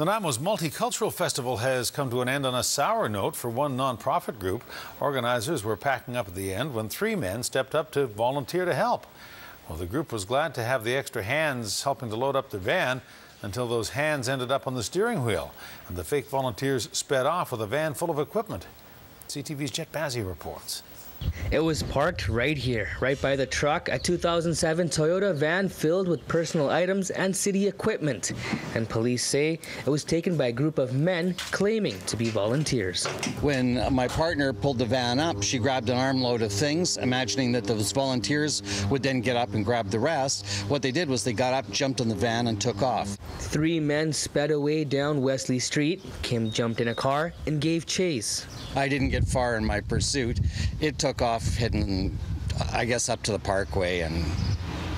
Nanaimo's multicultural festival has come to an end on a sour note for one nonprofit group. Organizers were packing up at the end when three men stepped up to volunteer to help. Well, the group was glad to have the extra hands helping to load up the van until those hands ended up on the steering wheel and the fake volunteers sped off with a van full of equipment. CTV's Jet Bazzi reports. It was parked right here, right by the truck, a 2007 Toyota van filled with personal items and city equipment. And police say it was taken by a group of men claiming to be volunteers. When my partner pulled the van up, she grabbed an armload of things, imagining that those volunteers would then get up and grab the rest. What they did was they got up, jumped in the van, and took off. Three men sped away down Wesley Street. Kim jumped in a car and gave chase. I didn't get far in my pursuit. It took off, heading, I guess, up to the parkway, and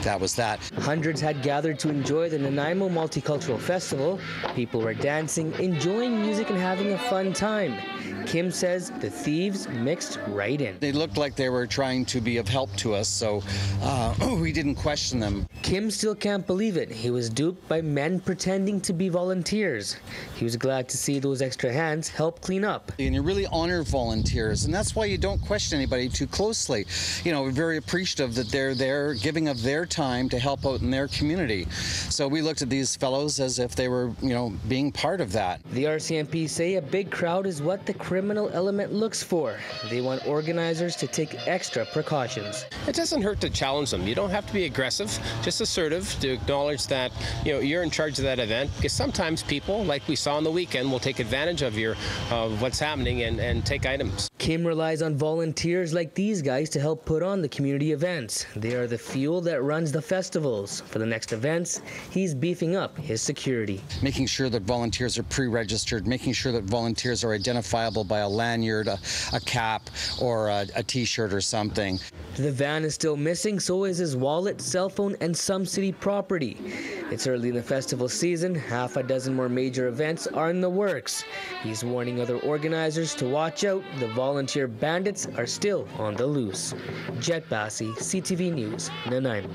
that was that. Hundreds had gathered to enjoy the Nanaimo Multicultural Festival. People were dancing, enjoying music, and having a fun time. Kim says the thieves mixed right in. They looked like they were trying to be of help to us, so we didn't question them. Kim still can't believe it. He was duped by men pretending to be volunteers. He was glad to see those extra hands help clean up. And you really honor volunteers, and that's why you don't question anybody too closely. You know, we're very appreciative that they're there giving of their time to help out in their community. So we looked at these fellows as if they were, being part of that. The RCMP say a big crowd is what the criminal element looks for. They want organizers to take extra precautions. It doesn't hurt to challenge them. You don't have to be aggressive, just assertive to acknowledge that you're in charge of that event, because sometimes people, like we saw on the weekend, will take advantage of what's happening and take items. Kim relies on volunteers like these guys to help put on the community events. They are the fuel that runs the festivals. For the next events, he's beefing up his security. Making sure that volunteers are pre-registered, making sure that volunteers are identifiable by a lanyard, a cap, or a t-shirt or something. The van is still missing, so is his wallet, cell phone, and some city property. It's early in the festival season. Half a dozen more major events are in the works. He's warning other organizers to watch out. The volunteer bandits are still on the loose. Jet Bazzi, CTV News, Nanaimo.